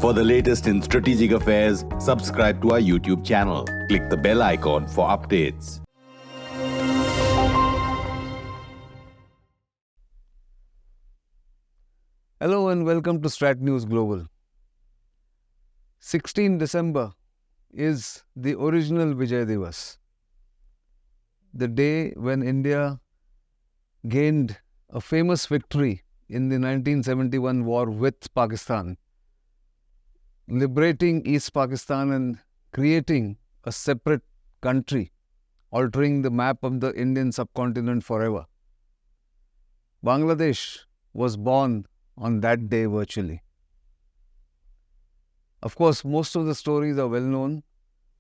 For the latest in strategic affairs, subscribe to our YouTube channel. Click the bell icon for updates. Hello and welcome to Strat News Global. 16 December is the original Vijay Diwas, the day when India gained a famous victory in the 1971 war with Pakistan, liberating East Pakistan and creating a separate country, altering the map of the Indian subcontinent forever. Bangladesh was born on that day virtually. Of course, most of the stories are well known,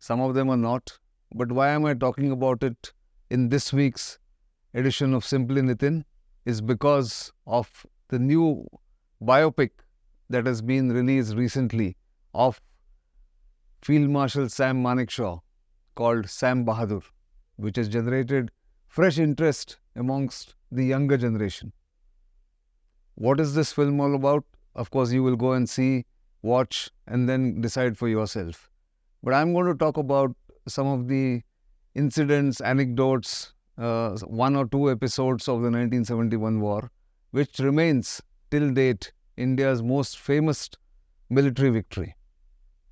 some of them are not, but why am I talking about it in this week's edition of Simply Nitin is because of the new biopic that has been released recently of Field Marshal Sam Manekshaw called Sam Bahadur, which has generated fresh interest amongst the younger generation. What is this film all about? Of course, you will go and see, watch, and then decide for yourself. But I'm going to talk about some of the incidents, anecdotes, one or two episodes of the 1971 war, which remains till date India's most famous military victory.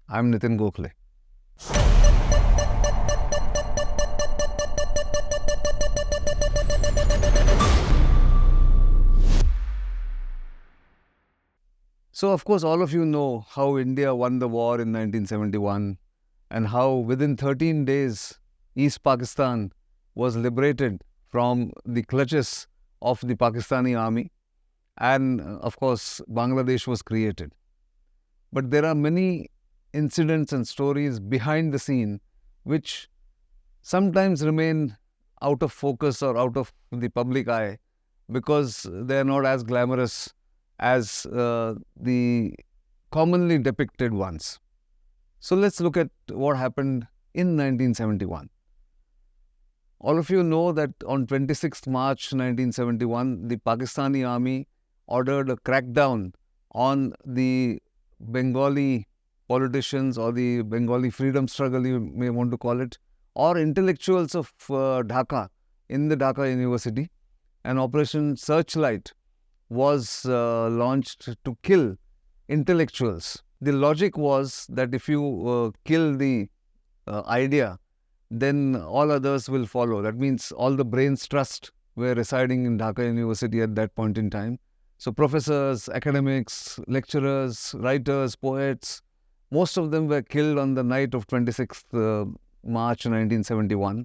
I'm Nitin Gokhale. So, of course, all of you know how India won the war in 1971 and how within 13 days, East Pakistan was liberated from the clutches of the Pakistani army and, of course, Bangladesh was created. But there are many incidents and stories behind the scene which sometimes remain out of focus or out of the public eye because they are not as glamorous as the commonly depicted ones. So let's look at what happened in 1971. All of you know that on 26th March 1971, the Pakistani army ordered a crackdown on the Bengali politicians or the Bengali freedom struggle, you may want to call it, or intellectuals of Dhaka in the Dhaka University. An Operation Searchlight was launched to kill intellectuals. The logic was that if you kill the idea, then all others will follow. That means all the brains trust were residing in Dhaka University at that point in time. So professors, academics, lecturers, writers, poets, most of them were killed on the night of 26th March 1971.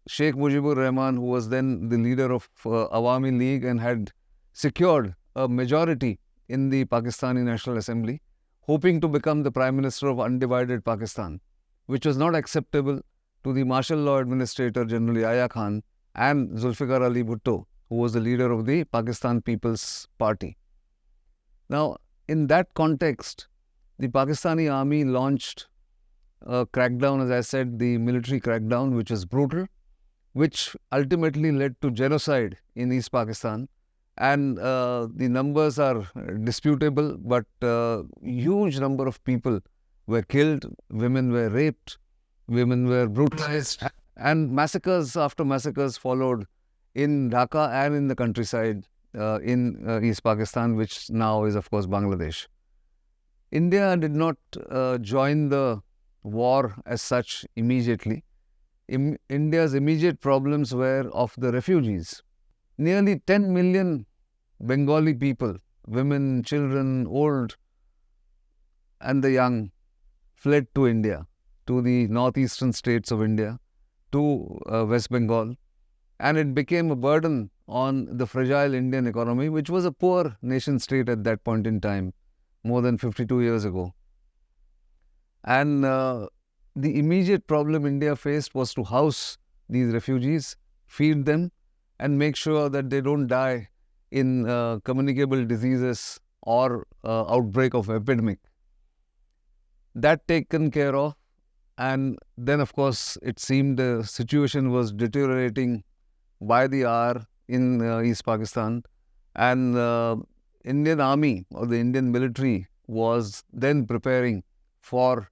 Sheikh Mujibur Rahman, who was then the leader of Awami League and had secured a majority in the Pakistani National Assembly, hoping to become the Prime Minister of undivided Pakistan, which was not acceptable to the martial law administrator General Yahya Khan and Zulfikar Ali Bhutto, who was the leader of the Pakistan People's Party. Now, in that context, the Pakistani army launched a crackdown, as I said, the military crackdown, which was brutal, which ultimately led to genocide in East Pakistan. And the numbers are disputable, but huge number of people were killed, women were raped, women were brutalized, and massacres after massacres followed in Dhaka and in the countryside in East Pakistan, which now is, of course, Bangladesh. India did not join the war as such immediately. India's immediate problems were of the refugees. Nearly 10 million Bengali people, women, children, old, and the young, fled to India, to the northeastern states of India, to West Bengal, and it became a burden on the fragile Indian economy, which was a poor nation state at that point in time, more than 52 years ago. And the immediate problem India faced was to house these refugees, feed them, and make sure that they don't die in communicable diseases or outbreak of epidemic. That taken care of, and then of course it seemed the situation was deteriorating by the hour in East Pakistan, and Indian army or the Indian military was then preparing for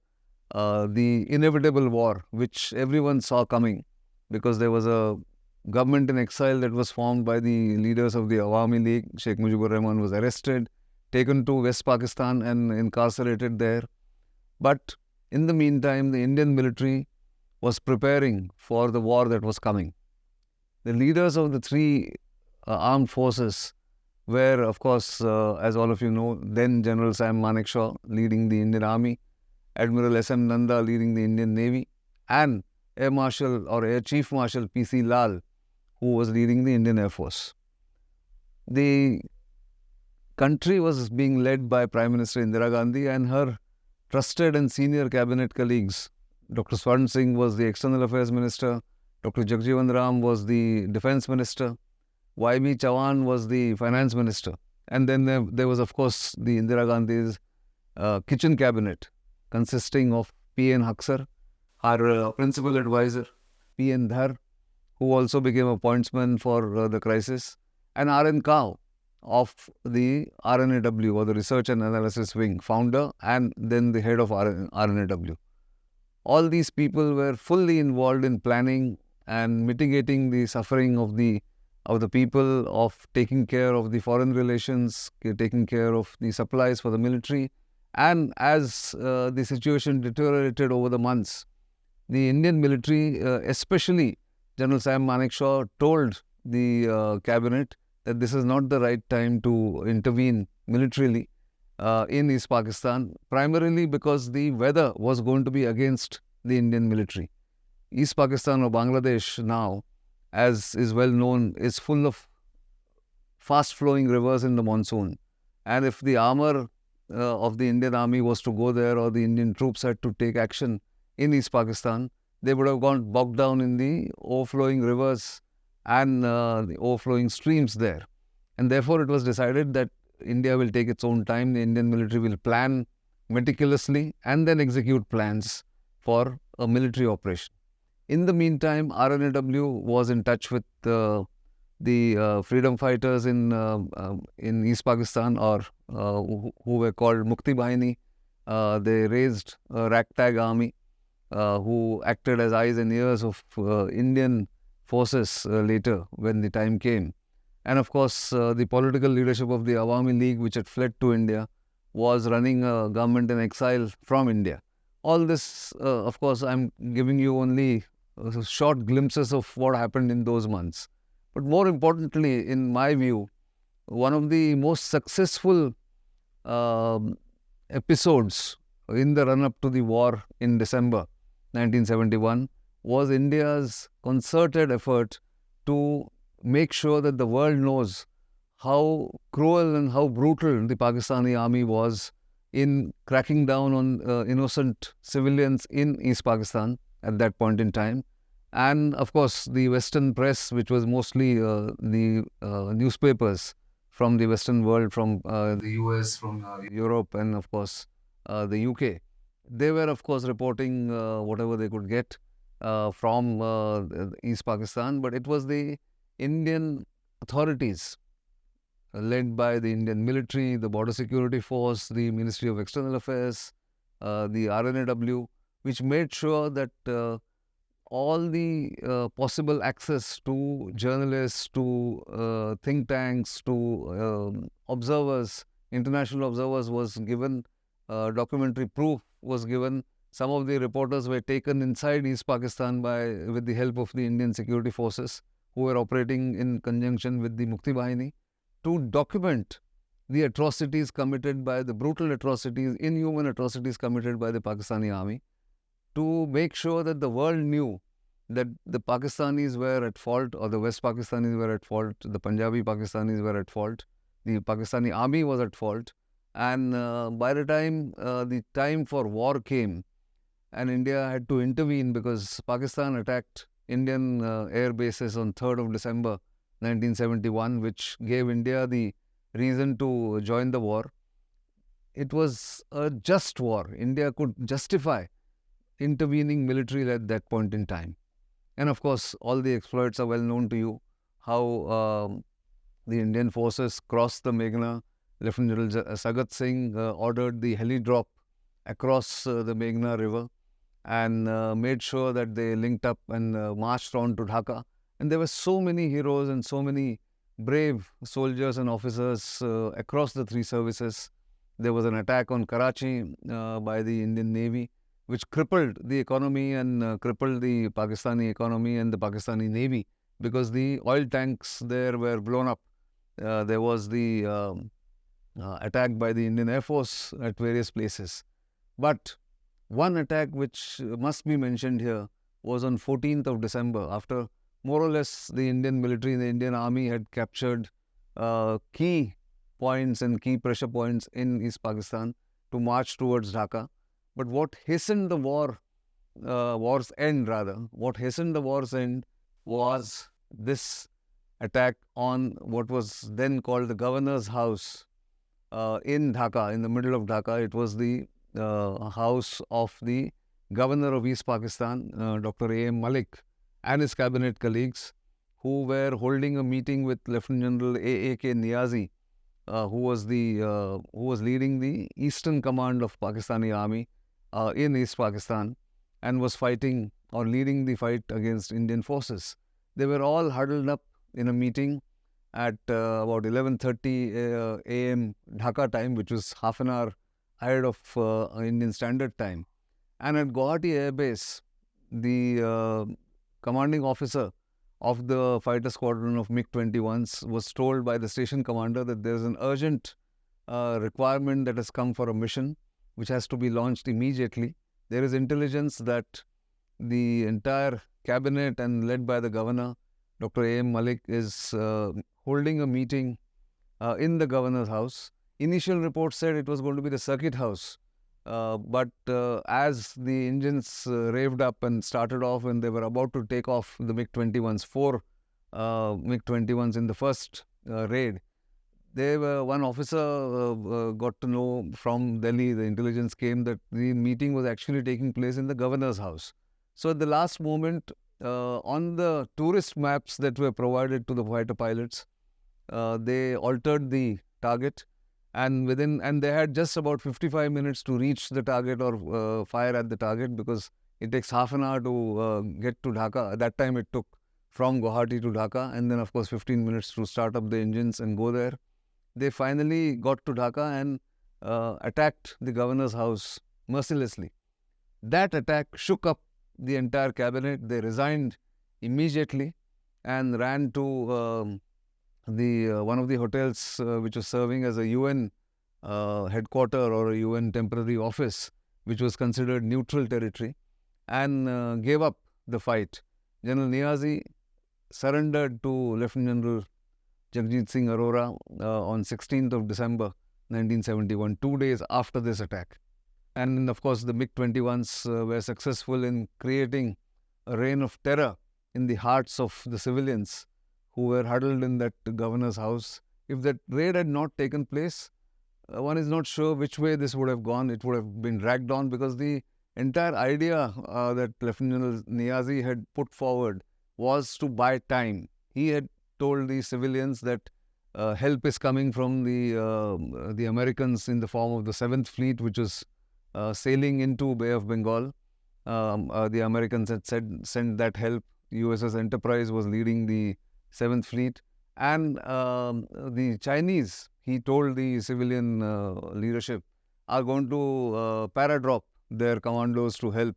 the inevitable war, which everyone saw coming, because there was a government in exile that was formed by the leaders of the Awami League. Sheikh Mujibur Rahman was arrested, taken to West Pakistan and incarcerated there. But in the meantime, the Indian military was preparing for the war that was coming. The leaders of the three armed forces were, of course, as all of you know, then General Sam Manekshaw leading the Indian Army, Admiral S.M. Nanda leading the Indian Navy, and Air Marshal or Air Chief Marshal P.C. Lal, who was leading the Indian Air Force. The country was being led by Prime Minister Indira Gandhi and her trusted and senior cabinet colleagues. Dr. Swarn Singh was the External Affairs Minister, Dr. Jagjeevan Ram was the Defence Minister, Y.B. Chavan was the Finance Minister, and then there was, of course, the Indira Gandhi's kitchen cabinet, consisting of P.N. Haksar, our principal advisor, P.N. Dhar, who also became a pointsman for the crisis, and R.N. Kao of the RNAW, or the Research and Analysis Wing, founder and then the head of RNAW. All these people were fully involved in planning and mitigating the suffering of the people, of taking care of the foreign relations, taking care of the supplies for the military. And as the situation deteriorated over the months, the Indian military, especially General Sam Manekshaw, told the cabinet that this is not the right time to intervene militarily in East Pakistan, primarily because the weather was going to be against the Indian military. East Pakistan, or Bangladesh now, as is well known, is full of fast-flowing rivers in the monsoon. And if the armor of the Indian Army was to go there, or the Indian troops had to take action in East Pakistan, they would have gone bogged down in the overflowing rivers and the overflowing streams there. And therefore, it was decided that India will take its own time. The Indian military will plan meticulously and then execute plans for a military operation. In the meantime, RNAW was in touch with the freedom fighters in East Pakistan, or who were called Mukti Bahini. They raised a ragtag army who acted as eyes and ears of Indian forces later when the time came. And of course, the political leadership of the Awami League, which had fled to India, was running a government in exile from India. All this, of course, I'm giving you only short glimpses of what happened in those months. But more importantly, in my view, one of the most successful episodes in the run-up to the war in December 1971 was India's concerted effort to make sure that the world knows how cruel and how brutal the Pakistani army was in cracking down on innocent civilians in East Pakistan at that point in time. And of course, the Western press, which was mostly the newspapers from the Western world, from the US, from Europe, and of course the UK, they were of course reporting whatever they could get from East Pakistan. But it was the Indian authorities, led by the Indian military, the Border Security Force, the Ministry of External Affairs, the RNAW, which made sure that all the possible access to journalists, to think tanks, to observers, international observers was given, documentary proof was given. Some of the reporters were taken inside East Pakistan with the help of the Indian security forces, who were operating in conjunction with the Mukti Bahini, to document the atrocities committed by the brutal atrocities, inhuman atrocities committed by the Pakistani army, to make sure that the world knew that the Pakistanis were at fault, or the West Pakistanis were at fault, the Punjabi Pakistanis were at fault, the Pakistani army was at fault. And by the time the time for war came, and India had to intervene because Pakistan attacked Indian air bases on 3rd of December 1971, which gave India the reason to join the war. It was a just war. India could justify intervening militarily at that point in time. And of course, all the exploits are well known to you, how the Indian forces crossed the Meghna Lieutenant General Sagat Singh ordered the heli drop across the Meghna River and made sure that they linked up and marched on to Dhaka. And there were so many heroes and so many brave soldiers and officers across the three services. There was an attack on Karachi by the Indian Navy, which crippled the economy and crippled the Pakistani economy and the Pakistani Navy because the oil tanks there were blown up. There was the attack by the Indian Air Force at various places. But one attack which must be mentioned here was on 14th of December, after more or less the Indian military, the Indian army had captured key points and key pressure points in East Pakistan to march towards Dhaka. But what hastened the war's end rather, what hastened the war's end was this attack on what was then called the Governor's House in Dhaka, in the middle of Dhaka. It was the house of the Governor of East Pakistan, Dr. A.M. Malik, and his cabinet colleagues, who were holding a meeting with Lieutenant General A.A.K. Niazi, who was leading the Eastern Command of Pakistani Army in East Pakistan, and was fighting or leading the fight against Indian forces. They were all huddled up in a meeting at about 11:30 a.m. Dhaka time, which was half an hour ahead of Indian Standard Time. And at Guwahati Air Base, the commanding officer of the fighter squadron of MiG-21s was told by the station commander that there is an urgent requirement that has come for a mission which has to be launched immediately. There is intelligence that the entire cabinet and led by the governor, Dr. A.M. Malik, is holding a meeting in the governor's house. Initial reports said it was going to be the circuit house. But as the engines revved up and started off and they were about to take off the MiG-21s, 4 MiG-21s in the first raid, one officer got to know from Delhi, the intelligence came that the meeting was actually taking place in the governor's house. So at the last moment, on the tourist maps that were provided to the fighter pilots, they altered the target. And they had just about 55 minutes to reach the target or fire at the target, because it takes half an hour to get to Dhaka. At that time, it took from Guwahati to Dhaka, and then, of course, 15 minutes to start up the engines and go there. They finally got to Dhaka and attacked the governor's house mercilessly. That attack shook up the entire cabinet. They resigned immediately and ran to one of the hotels which was serving as a UN headquarter or a UN temporary office, which was considered neutral territory, and gave up the fight. General Niazi surrendered to Lieutenant General Jagjit Singh Arora on 16th of December 1971, 2 days after this attack. And of course, the MiG-21s were successful in creating a reign of terror in the hearts of the civilians who were huddled in that governor's house. If that raid had not taken place, one is not sure which way this would have gone. It would have been dragged on, because the entire idea that Lieutenant General Niazi had put forward was to buy time. He had told the civilians that help is coming from the Americans in the form of the 7th Fleet, which was sailing into Bay of Bengal. The Americans had sent that help. USS Enterprise was leading the 7th Fleet. And the Chinese, he told the civilian leadership, are going to paradrop their commandos to help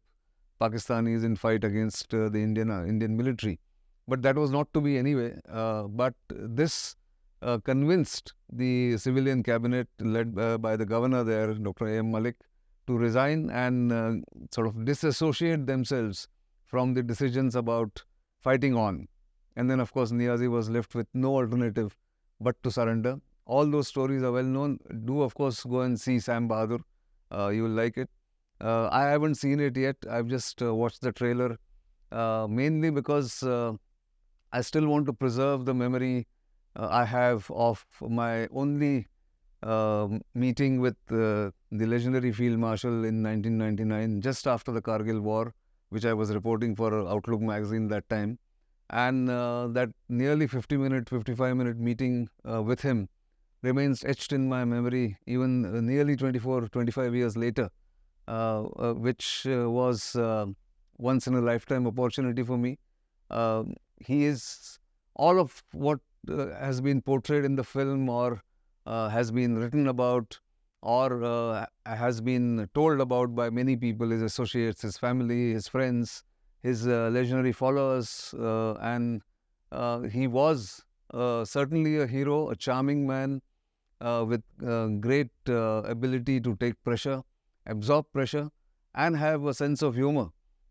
Pakistanis in fight against the Indian military. But that was not to be anyway. But this convinced the civilian cabinet led by the governor there, Dr. A.M. Malik, to resign and sort of disassociate themselves from the decisions about fighting on. And then, of course, Niazi was left with no alternative but to surrender. All those stories are well known. Do, of course, go and see Sam Bahadur. You will like it. I haven't seen it yet. I've just watched the trailer, mainly because I still want to preserve the memory I have of my only meeting with the legendary Field Marshal in 1999, just after the Kargil War, which I was reporting for Outlook magazine that time. And that nearly 55-minute meeting with him remains etched in my memory even nearly 24, 25 years later, which was once in a lifetime opportunity for me. He is all of what has been portrayed in the film or has been written about or has been told about by many people, his associates, his family, his friends, his legendary followers, and he was certainly a hero, a charming man with great ability to take pressure, absorb pressure, and have a sense of humor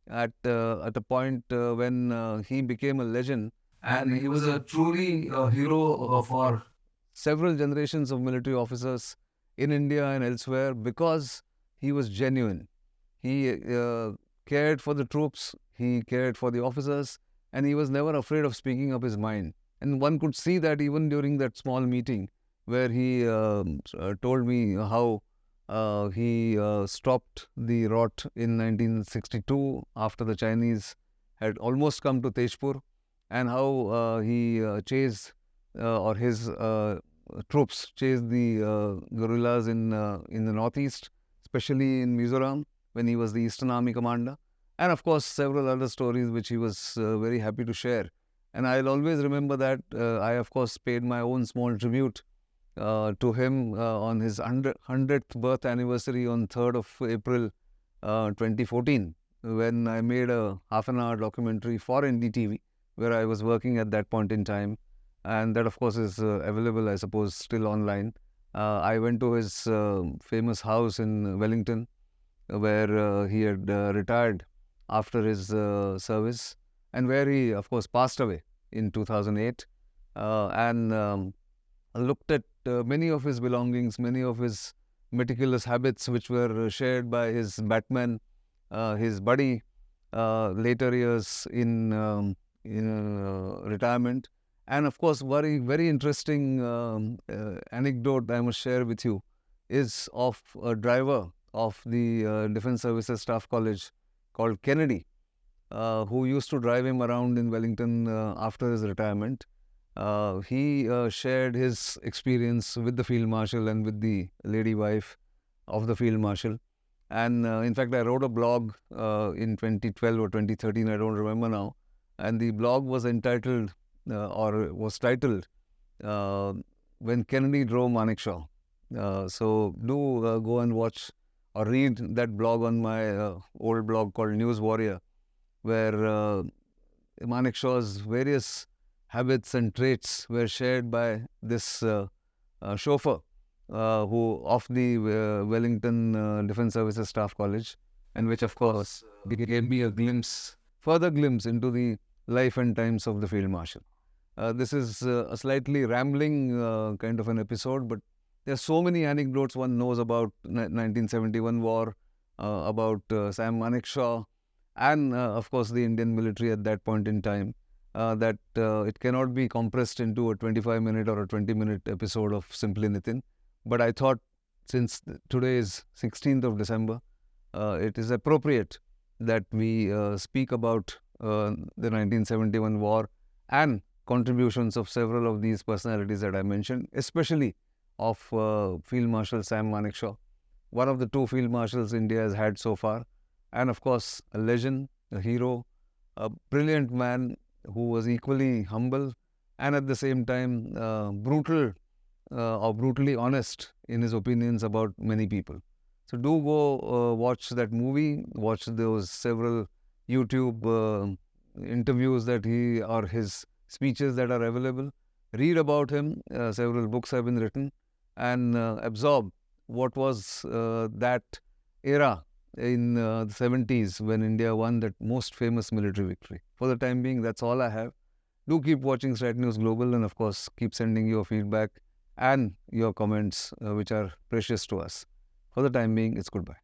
at a point when he became a legend. And he was a truly a hero for several generations of military officers in India and elsewhere because he was genuine. He cared for the troops, he cared for the officers, and he was never afraid of speaking up his mind. And one could see that even during that small meeting where he told me how he stopped the rot in 1962 after the Chinese had almost come to Tejpur, and how he chased or his troops chased the guerrillas in the northeast, especially in Mizoram when he was the Eastern Army commander, and of course several other stories which he was very happy to share. And I'll always remember that I of course paid my own small tribute to him on his 100th birth anniversary on 3rd of April 2014, when I made a half an hour documentary for NDTV where I was working at that point in time. And that, of course, is available, I suppose, still online. I went to his famous house in Wellington, where he had retired after his service, and where he, of course, passed away in 2008. And looked at many of his belongings, many of his meticulous habits, which were shared by his Batman, his buddy, later years in retirement. And of course, very, very interesting anecdote I must share with you is of a driver of the Defence Services Staff College called Kennedy, who used to drive him around in Wellington after his retirement. He shared his experience with the Field Marshal and with the lady wife of the Field Marshal. And in fact, I wrote a blog in 2012 or 2013, I don't remember now. And the blog was entitled or was titled When Kennedy Drove Manekshaw. So do go and watch or read that blog on my old blog called News Warrior, where Manekshaw's various habits and traits were shared by this chauffeur who of the Wellington Defence Services Staff College, and which of course gave me a further glimpse into the life and times of the Field Marshal. This is a slightly rambling kind of an episode, but there are so many anecdotes one knows about 1971 war, about Sam Manekshaw, and of course the Indian military at that point in time, that it cannot be compressed into a 25-minute or a 20-minute episode of Simply Nitin. But I thought, since today is 16th of December, it is appropriate that we speak about the 1971 war and contributions of several of these personalities that I mentioned, especially of Field Marshal Sam Manekshaw, one of the two Field Marshals India has had so far, and of course a legend, a hero, a brilliant man who was equally humble and at the same time brutal or brutally honest in his opinions about many people. So do go watch that movie, watch those several YouTube interviews that he or his speeches that are available, read about him, several books have been written, and absorb what was that era in the 70s when India won that most famous military victory. For the time being, that's all I have. Do keep watching Strat News Global, and of course keep sending your feedback and your comments, which are precious to us. For the time being, it's goodbye.